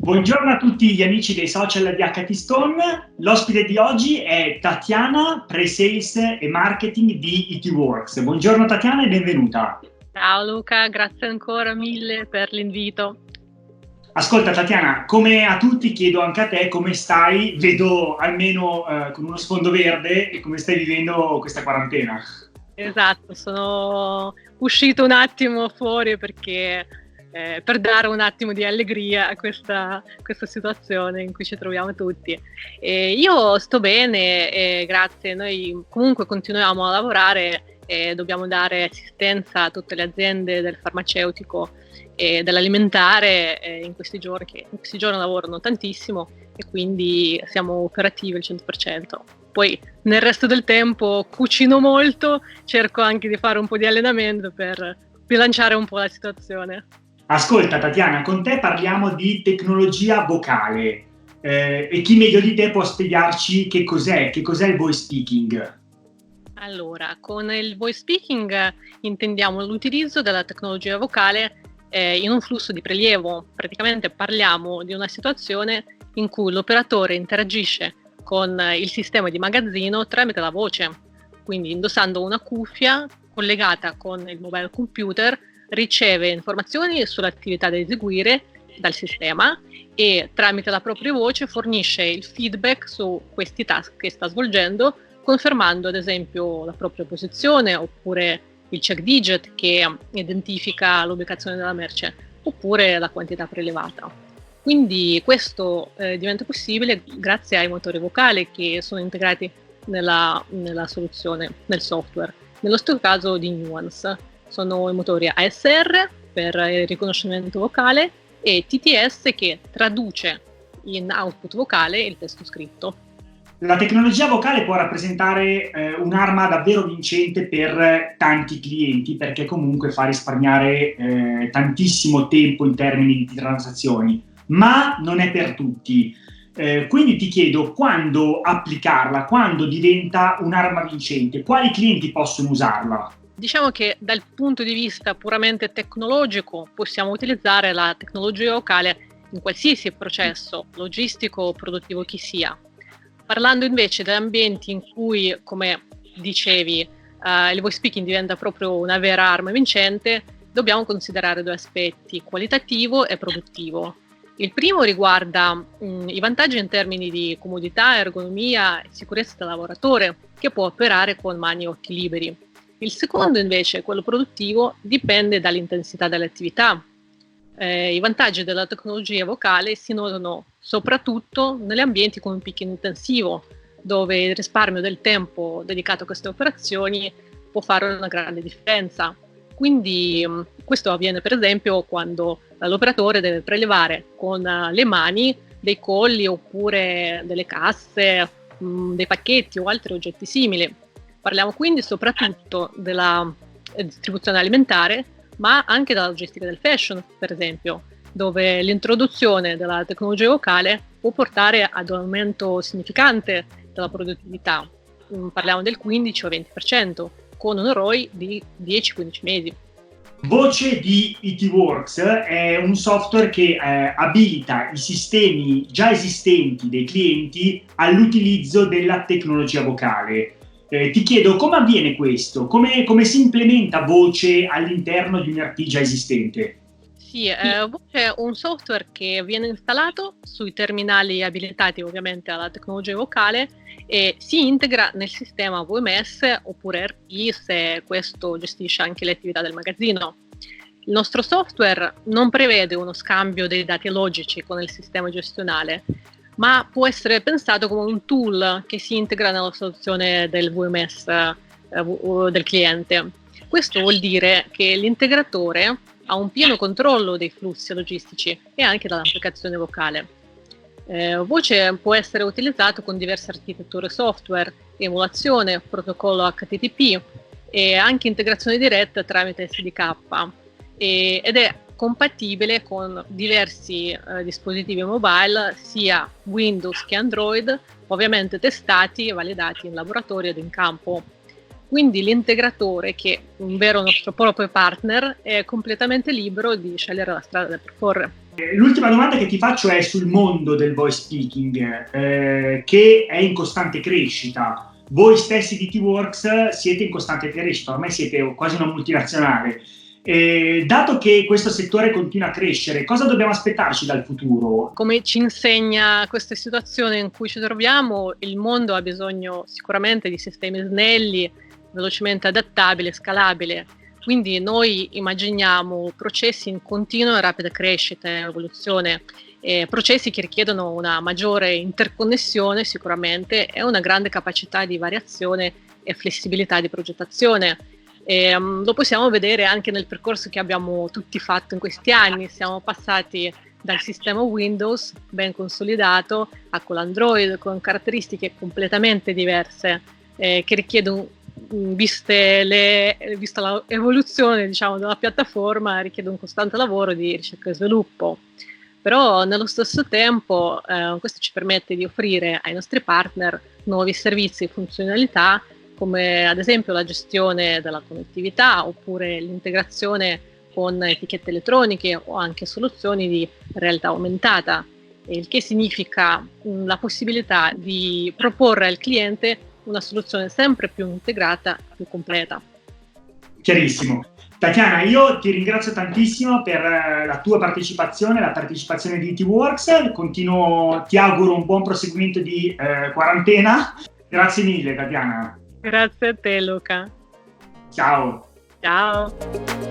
Buongiorno a tutti gli amici dei social di HT Stone. L'ospite di oggi è Tatiana, pre-sales e marketing di IT Works. Buongiorno Tatiana e benvenuta. Ciao Luca, grazie ancora mille per l'invito. Ascolta Tatiana, come a tutti chiedo anche a te come stai, vedo almeno con uno sfondo verde, e come stai vivendo questa quarantena. Esatto, sono uscito un attimo fuori perché per dare un attimo di allegria a questa situazione in cui ci troviamo tutti. Io sto bene, grazie. Noi comunque continuiamo a lavorare e dobbiamo dare assistenza a tutte le aziende del farmaceutico e dell'alimentare in questi giorni, che in questi giorni lavorano tantissimo e quindi siamo operativi al 100%. Poi nel resto del tempo cucino molto, cerco anche di fare un po' di allenamento per bilanciare un po' la situazione. Ascolta Tatiana, con te parliamo di tecnologia vocale e chi meglio di te può spiegarci che cos'è il voice speaking? Allora, con il voice speaking intendiamo l'utilizzo della tecnologia vocale in un flusso di prelievo. Praticamente parliamo di una situazione in cui l'operatore interagisce con il sistema di magazzino tramite la voce, quindi indossando una cuffia collegata con il mobile computer riceve informazioni sull'attività da eseguire dal sistema e tramite la propria voce fornisce il feedback su questi task che sta svolgendo, confermando ad esempio la propria posizione oppure il check digit che identifica l'ubicazione della merce oppure la quantità prelevata. Quindi questo diventa possibile grazie ai motori vocali che sono integrati nella soluzione, nel software. Nello stesso caso di Nuance sono i motori ASR per il riconoscimento vocale e TTS che traduce in output vocale il testo scritto. La tecnologia vocale può rappresentare un'arma davvero vincente per tanti clienti perché comunque fa risparmiare tantissimo tempo in termini di transazioni, ma non è per tutti. Quindi ti chiedo quando applicarla, quando diventa un'arma vincente, quali clienti possono usarla? Diciamo che dal punto di vista puramente tecnologico possiamo utilizzare la tecnologia vocale in qualsiasi processo logistico o produttivo che sia. Parlando invece di ambienti in cui, come dicevi, il voice speaking diventa proprio una vera arma vincente, dobbiamo considerare due aspetti, qualitativo e produttivo. Il primo riguarda i vantaggi in termini di comodità, ergonomia e sicurezza del lavoratore, che può operare con mani e occhi liberi. Il secondo invece, quello produttivo, dipende dall'intensità dell'attività. I vantaggi della tecnologia vocale si notano soprattutto negli ambienti con un picco intensivo, dove il risparmio del tempo dedicato a queste operazioni può fare una grande differenza. Quindi questo avviene per esempio quando l'operatore deve prelevare con le mani dei colli oppure delle casse, dei pacchetti o altri oggetti simili. Parliamo quindi soprattutto della distribuzione alimentare, ma anche della logistica del fashion, per esempio, dove l'introduzione della tecnologia vocale può portare ad un aumento significante della produttività. Parliamo del 15 o 20%, con un ROI di 10-15 mesi. Voce di IT Works è un software che abilita i sistemi già esistenti dei clienti all'utilizzo della tecnologia vocale. Ti chiedo come avviene questo? Come si implementa voce all'interno di un ERP già esistente? Sì, voce è un software che viene installato sui terminali abilitati ovviamente alla tecnologia vocale e si integra nel sistema VMS oppure ERP se questo gestisce anche le attività del magazzino. Il nostro software non prevede uno scambio dei dati logici con il sistema gestionale, ma può essere pensato come un tool che si integra nella soluzione del VMS del cliente. Questo vuol dire che l'integratore ha un pieno controllo dei flussi logistici e anche dell'applicazione vocale. Voce può essere utilizzato con diverse architetture software, emulazione, protocollo HTTP e anche integrazione diretta tramite SDK ed è compatibile con diversi dispositivi mobile, sia Windows che Android, ovviamente testati e validati in laboratorio ed in campo. Quindi l'integratore, che è un vero nostro proprio partner, è completamente libero di scegliere la strada da percorrere. L'ultima domanda che ti faccio è sul mondo del voice speaking, che è in costante crescita. Voi stessi di TWorks siete in costante crescita, ormai siete quasi una multinazionale. Dato che questo settore continua a crescere, cosa dobbiamo aspettarci dal futuro? Come ci insegna questa situazione in cui ci troviamo, il mondo ha bisogno sicuramente di sistemi snelli, velocemente adattabili, scalabili. Quindi noi immaginiamo processi in continua e rapida crescita e evoluzione, processi che richiedono una maggiore interconnessione sicuramente e una grande capacità di variazione e flessibilità di progettazione. Lo possiamo vedere anche nel percorso che abbiamo tutti fatto in questi anni. Siamo passati dal sistema Windows ben consolidato a quello Android con caratteristiche completamente diverse che richiedono, vista l'evoluzione diciamo, della piattaforma, richiede un costante lavoro di ricerca e sviluppo. Però nello stesso tempo questo ci permette di offrire ai nostri partner nuovi servizi e funzionalità, come ad esempio la gestione della connettività oppure l'integrazione con etichette elettroniche o anche soluzioni di realtà aumentata, il che significa la possibilità di proporre al cliente una soluzione sempre più integrata, più completa. Chiarissimo. Tatiana, io ti ringrazio tantissimo per la tua partecipazione, la partecipazione di TWorks. Ti auguro un buon proseguimento di quarantena. Grazie mille, Tatiana. Grazie a te, Luca. Ciao. Ciao.